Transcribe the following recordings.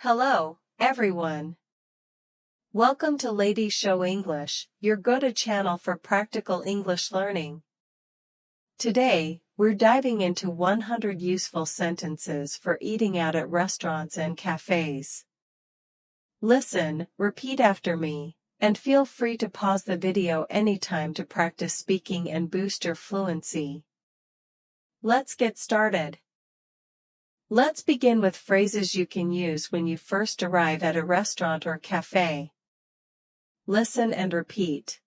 Hello, everyone. Welcome to Lady Siou English, your go-to channel for practical English learning. Today, we're diving into 100 useful sentences for eating out at restaurants and cafes. Listen, repeat after me, and feel free to pause the video anytime to practice speaking and boost your fluency. Let's get started. Let's begin with phrases you can use when you first arrive at a restaurant or cafe. Listen and repeat.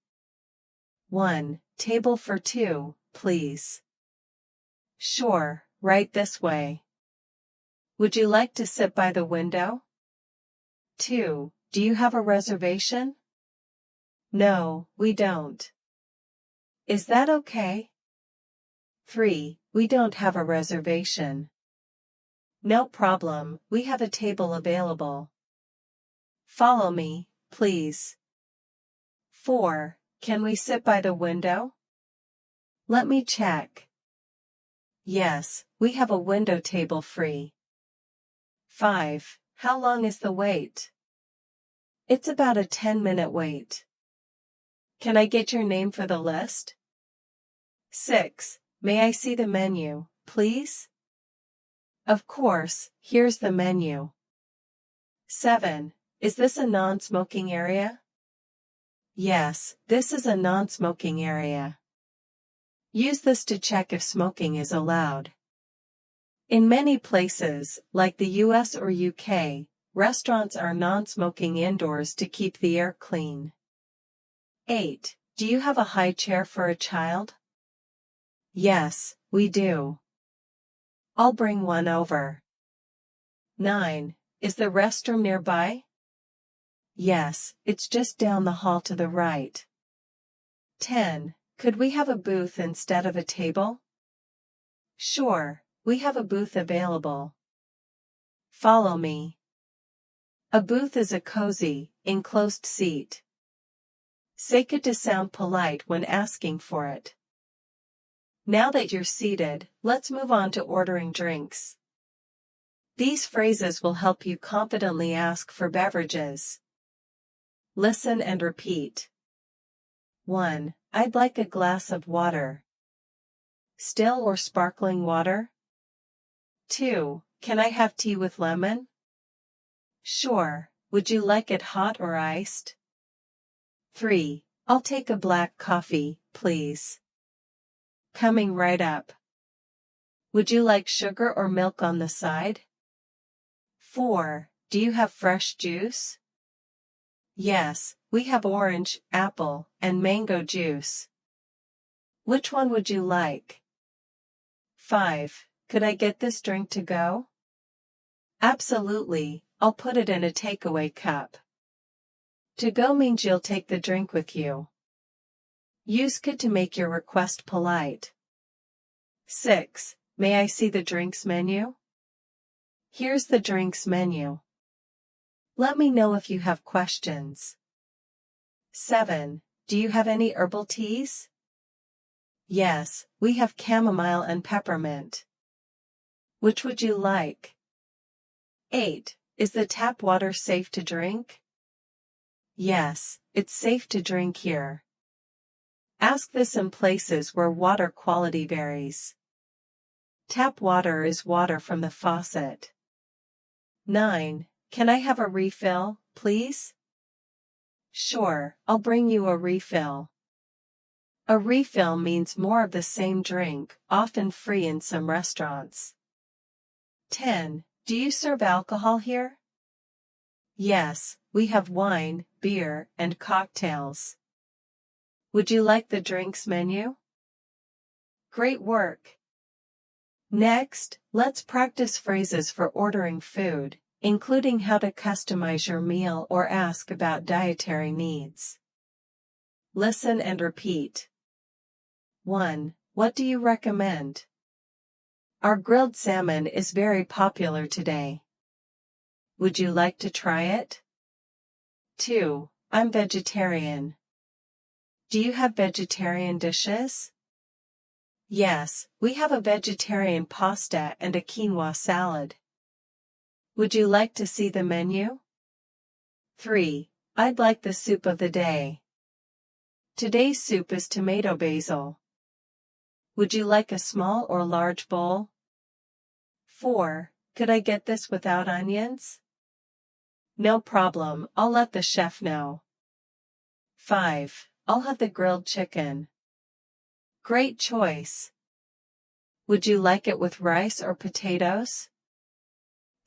1. Table for 2, please. Sure, right this way. Would you like to sit by the window? 2. Do you have a reservation? No, we don't. Is that okay? 3. We don't have a reservation. No problem, we have a table available. Follow me, please. 4. Can we sit by the window? Let me check. Yes, we have a window table free. 5. How long is the wait? It's about a 10-minute wait. Can I get your name for the list? 6. May I see the menu, please? Of course, here's the menu. 7. Is this a non-smoking area? Yes, this is a non-smoking area. Use this to check if smoking is allowed. In many places, like the US or UK, restaurants are non-smoking indoors to keep the air clean. 8. Do you have a high chair for a child? Yes, we do. I'll bring one over. 9. Is the restroom nearby? Yes, it's just down the hall to the right. 10. Could we have a booth instead of a table? Sure, we have a booth available. Follow me. A booth is a cozy, enclosed seat. Say it to sound polite when asking for it. Now that you're seated, let's move on to ordering drinks. These phrases will help you confidently ask for beverages. Listen and repeat. 1. I'd like a glass of water. Still or sparkling water? 2. Can I have tea with lemon? Sure, would you like it hot or iced? 3. I'll take a black coffee, please. Coming right up. Would you like sugar or milk on the side? 4. Do you have fresh juice? Yes, we have orange, apple, and mango juice. Which one would you like? 5. Could I get this drink to go? Absolutely, I'll put it in a takeaway cup. To go means you'll take the drink with you. Use could to make your request polite. 6. May I see the drinks menu? Here's the drinks menu. Let me know if you have questions. 7. Do you have any herbal teas? Yes, we have chamomile and peppermint. Which would you like? 8. Is the tap water safe to drink? Yes, it's safe to drink here. Ask this in places where water quality varies. Tap water is water from the faucet. 9. Can I have a refill, please? Sure, I'll bring you a refill. A refill means more of the same drink, often free in some restaurants. 10. Do you serve alcohol here? Yes, we have wine, beer, and cocktails. Would you like the drinks menu? Great work! Next, let's practice phrases for ordering food, including how to customize your meal or ask about dietary needs. Listen and repeat. 1. What do you recommend? Our grilled salmon is very popular today. Would you like to try it? 2. I'm vegetarian. Do you have vegetarian dishes? Yes, we have a vegetarian pasta and a quinoa salad. Would you like to see the menu? 3. I'd like the soup of the day. Today's soup is tomato basil. Would you like a small or large bowl? 4. Could I get this without onions? No problem, I'll let the chef know. 5. I'll have the grilled chicken. Great choice. Would you like it with rice or potatoes?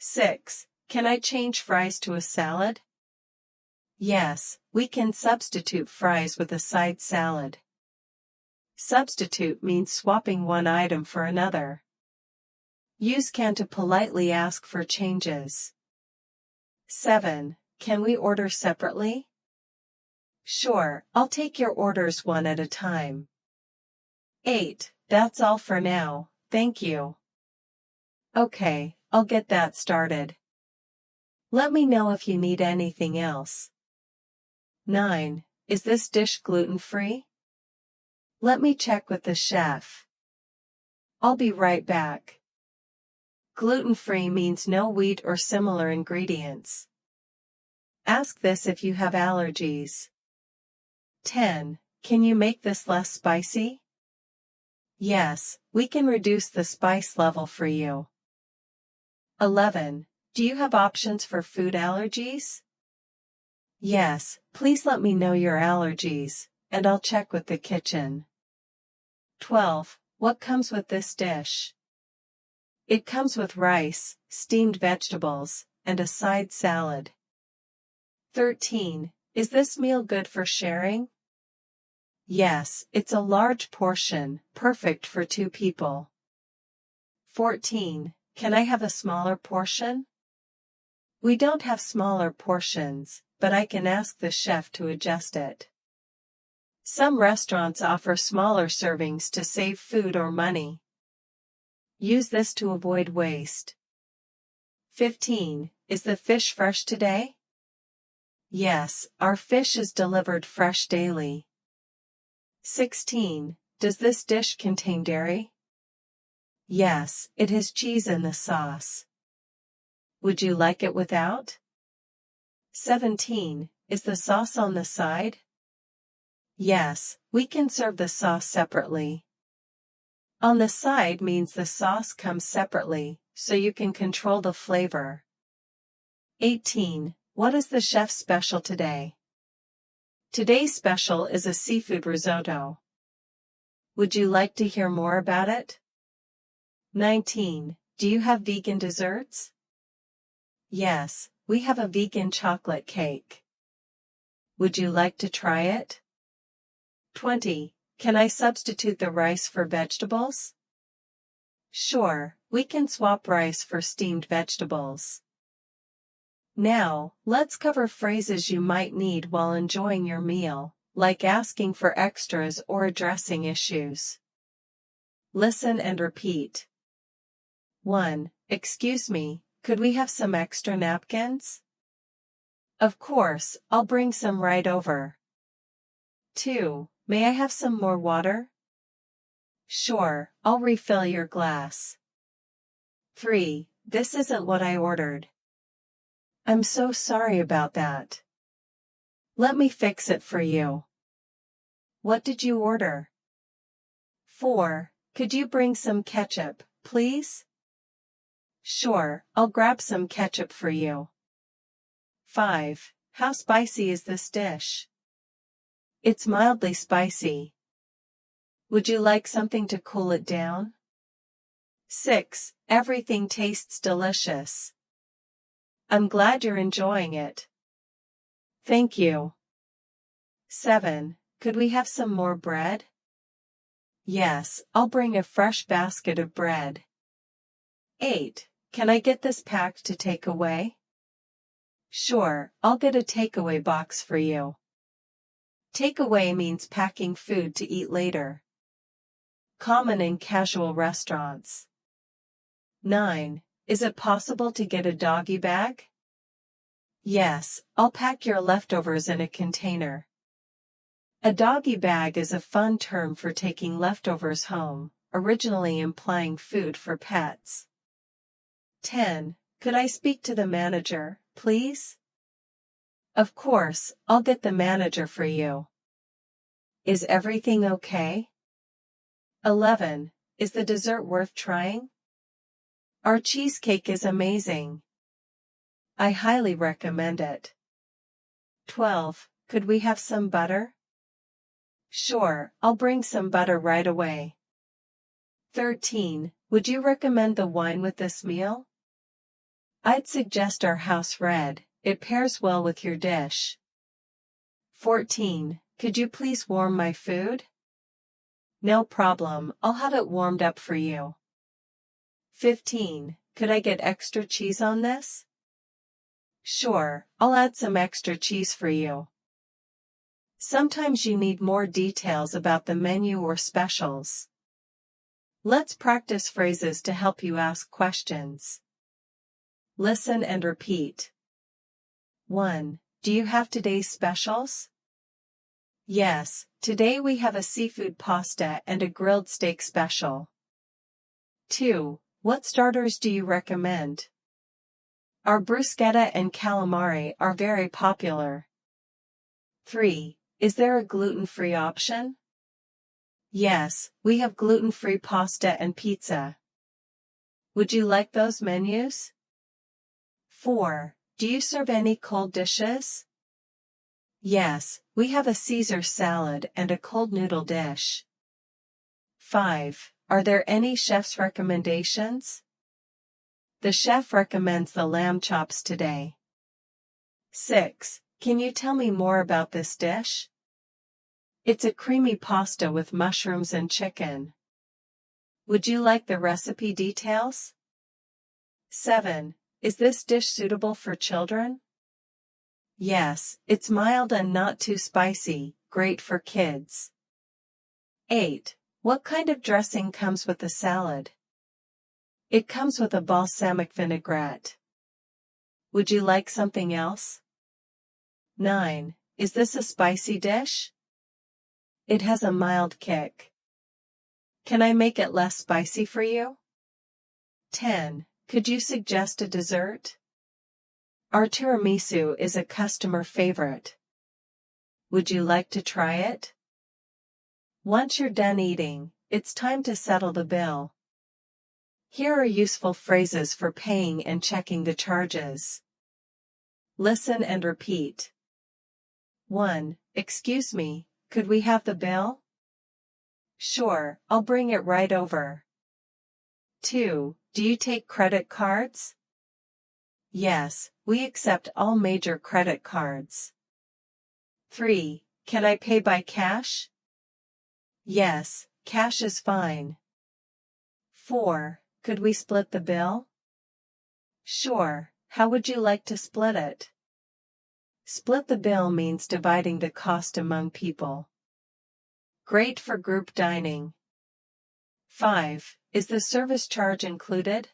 6. Can I change fries to a salad? Yes, we can substitute fries with a side salad. Substitute means swapping one item for another. Use can to politely ask for changes. 7. Can we order separately? Sure, I'll take your orders one at a time. 8. That's all for now, thank you. Okay, I'll get that started. Let me know if you need anything else. 9. Is this dish gluten-free? Let me check with the chef. I'll be right back. Gluten-free means no wheat or similar ingredients. Ask this if you have allergies. 10. Can you make this less spicy? Yes, we can reduce the spice level for you. 11. Do you have options for food allergies? Yes, please let me know your allergies, and I'll check with the kitchen. 12. What comes with this dish? It comes with rice, steamed vegetables, and a side salad. 13. Is this meal good for sharing? Yes, it's a large portion, perfect for 2 people. 14. Can I have a smaller portion? We don't have smaller portions, but I can ask the chef to adjust it. Some restaurants offer smaller servings to save food or money. Use this to avoid waste. 15. Is the fish fresh today? Yes, our fish is delivered fresh daily. 16. Does this dish contain dairy? Yes, it has cheese in the sauce. Would you like it without? 17. Is the sauce on the side? Yes, we can serve the sauce separately. On the side means the sauce comes separately, so you can control the flavor. 18. What is the chef's special today? Today's special is a seafood risotto. Would you like to hear more about it? 19. Do you have vegan desserts? Yes, we have a vegan chocolate cake. Would you like to try it? 20. Can I substitute the rice for vegetables? Sure, we can swap rice for steamed vegetables. Now, let's cover phrases you might need while enjoying your meal, like asking for extras or addressing issues. Listen and repeat. 1. Excuse me, could we have some extra napkins? Of course, I'll bring some right over. 2. May I have some more water? Sure, I'll refill your glass. 3. This isn't what I ordered. I'm so sorry about that. Let me fix it for you. What did you order? 4. Could you bring some ketchup, please? Sure, I'll grab some ketchup for you. 5. How spicy is this dish? It's mildly spicy. Would you like something to cool it down? 6. Everything tastes delicious. I'm glad you're enjoying it. Thank you. 7. Could we have some more bread? Yes, I'll bring a fresh basket of bread. 8. Can I get this packed to take away? Sure, I'll get a takeaway box for you. Takeaway means packing food to eat later. Common in casual restaurants. 9. Is it possible to get a doggy bag? Yes, I'll pack your leftovers in a container. A doggy bag is a fun term for taking leftovers home, originally implying food for pets. 10. Could I speak to the manager, please? Of course, I'll get the manager for you. Is everything okay? 11. Is the dessert worth trying? Our cheesecake is amazing. I highly recommend it. 12. Could we have some butter? Sure, I'll bring some butter right away. 13. Would you recommend the wine with this meal? I'd suggest our house red, it pairs well with your dish. 14. Could you please warm my food? No problem, I'll have it warmed up for you. 15. Could I get extra cheese on this? Sure, I'll add some extra cheese for you. Sometimes you need more details about the menu or specials. Let's practice phrases to help you ask questions. Listen and repeat. 1. Do you have today's specials? Yes, today we have a seafood pasta and a grilled steak special. 2. What starters do you recommend? Our bruschetta and calamari are very popular. 3. Is there a gluten-free option? Yes, we have gluten-free pasta and pizza. Would you like those menus? 4. Do you serve any cold dishes? Yes, we have a Caesar salad and a cold noodle dish. 5. Are there any chef's recommendations? The chef recommends the lamb chops today. 6. Can you tell me more about this dish? It's a creamy pasta with mushrooms and chicken. Would you like the recipe details? 7. Is this dish suitable for children? Yes, it's mild and not too spicy, great for kids. 8. What kind of dressing comes with the salad? It comes with a balsamic vinaigrette. Would you like something else? 9. Is this a spicy dish? It has a mild kick. Can I make it less spicy for you? 10. Could you suggest a dessert? Our tiramisu is a customer favorite. Would you like to try it? Once you're done eating, it's time to settle the bill. Here are useful phrases for paying and checking the charges. Listen and repeat. 1. Excuse me, could we have the bill? Sure, I'll bring it right over. 2. Do you take credit cards? Yes, we accept all major credit cards. 3. Can I pay by cash? Yes, cash is fine. 4. Could we split the bill? Sure, how would you like to split it? Split the bill means dividing the cost among people. Great for group dining. 5. Is the service charge included?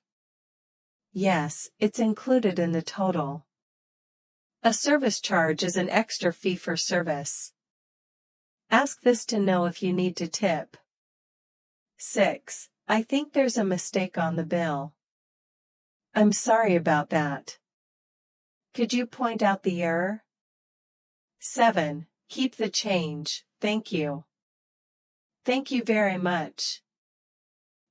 Yes, it's included in the total. A service charge is an extra fee for service. Ask this to know if you need to tip. 6. I think there's a mistake on the bill. I'm sorry about that. Could you point out the error? 7. Keep the change, thank you. Thank you very much.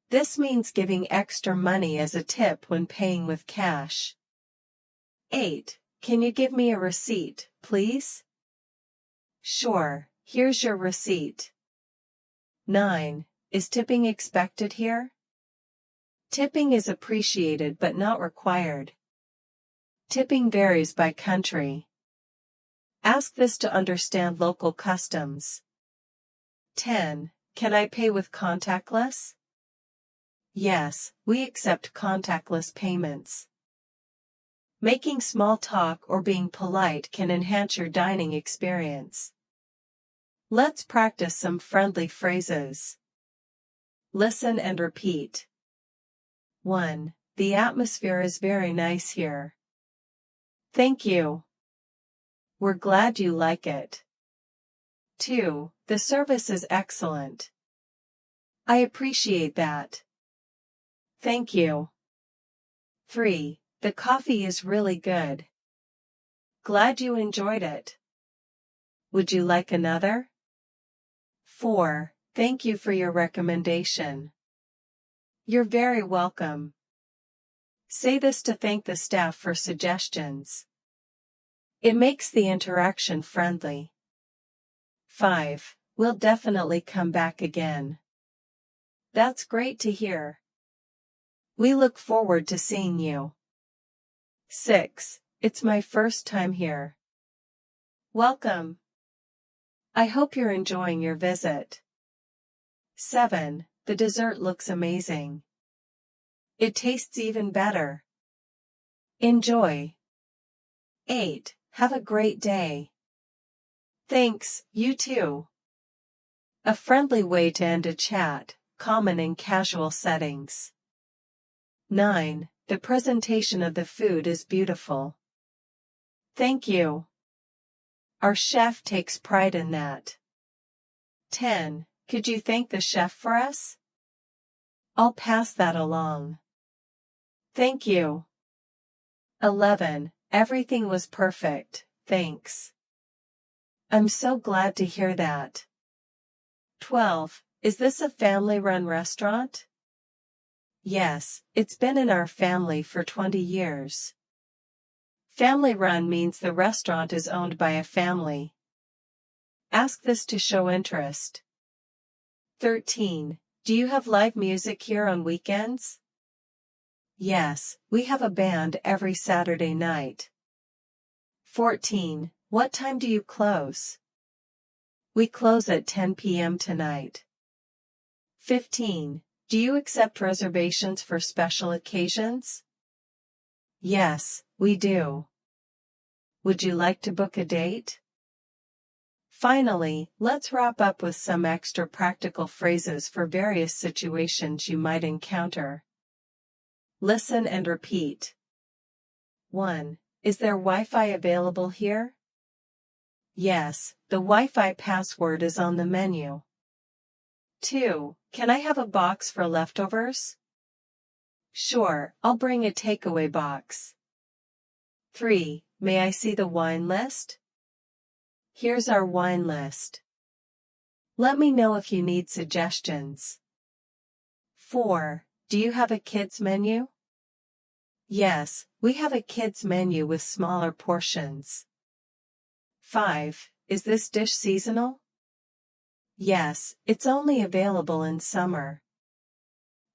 This means giving extra money as a tip when paying with cash. 8. Can you give me a receipt, please? Sure, here's your receipt. 9. Is tipping expected here? Tipping is appreciated but not required. Tipping varies by country. Ask this to understand local customs. 10. Can I pay with contactless? Yes, we accept contactless payments. Making small talk or being polite can enhance your dining experience. Let's practice some friendly phrases. Listen and repeat. 1. The atmosphere is very nice here. Thank you. We're glad you like it. 2. The service is excellent. I appreciate that. Thank you. 3. The coffee is really good. Glad you enjoyed it. Would you like another? 4. Thank you for your recommendation. You're very welcome. Say this to thank the staff for suggestions. It makes the interaction friendly. 5. We'll definitely come back again. That's great to hear. We look forward to seeing you. 6. It's my first time here. Welcome. I hope you're enjoying your visit. 7. The dessert looks amazing. It tastes even better. Enjoy. 8. Have a great day. Thanks, you too. A friendly way to end a chat, common in casual settings. 9. The presentation of the food is beautiful. Thank you. Our chef takes pride in that. 10. Could you thank the chef for us? I'll pass that along. Thank you. 11. Everything was perfect, thanks. I'm so glad to hear that. 12. Is this a family-run restaurant? Yes, it's been in our family for 20 years. Family-run means the restaurant is owned by a family. Ask this to show interest. 13. Do you have live music here on weekends? Yes, we have a band every Saturday night. 14. What time do you close? We close at 10 p.m. tonight. 15. Do you accept reservations for special occasions? Yes, we do. Would you like to book a date? Finally, let's wrap up with some extra practical phrases for various situations you might encounter. Listen and repeat. 1. Is there Wi-Fi available here? Yes, the Wi-Fi password is on the menu. 2. Can I have a box for leftovers? Sure, I'll bring a takeaway box. 3. May I see the wine list? Here's our wine list. Let me know if you need suggestions. 4. Do you have a kids menu? Yes, we have a kids menu with smaller portions. 5. Is this dish seasonal? Yes, it's only available in summer.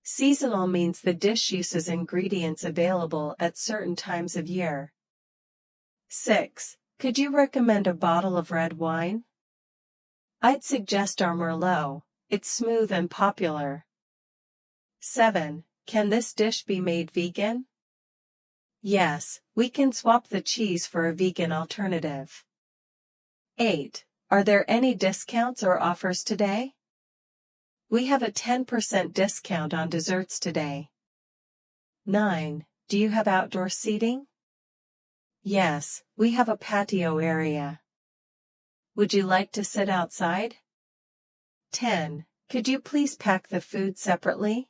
Seasonal means the dish uses ingredients available at certain times of year. 6. Could you recommend a bottle of red wine? I'd suggest our Merlot, it's smooth and popular. 7. Can this dish be made vegan? Yes, we can swap the cheese for a vegan alternative. 8. Are there any discounts or offers today? We have a 10% discount on desserts today. 9. Do you have outdoor seating? Yes, we have a patio area. Would you like to sit outside? 10. Could you please pack the food separately?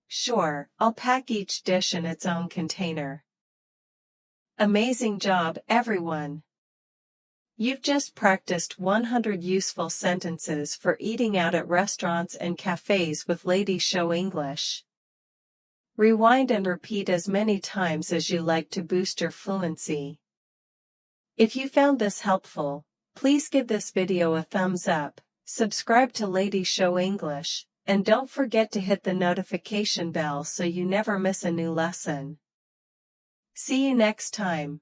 Sure, I'll pack each dish in its own container. Amazing job, everyone! You've just practiced 100 useful sentences for eating out at restaurants and cafes with Lady Siou English. Rewind and repeat as many times as you like to boost your fluency. If you found this helpful, please give this video a thumbs up, subscribe to Lady Siou English, and don't forget to hit the notification bell so you never miss a new lesson. See you next time.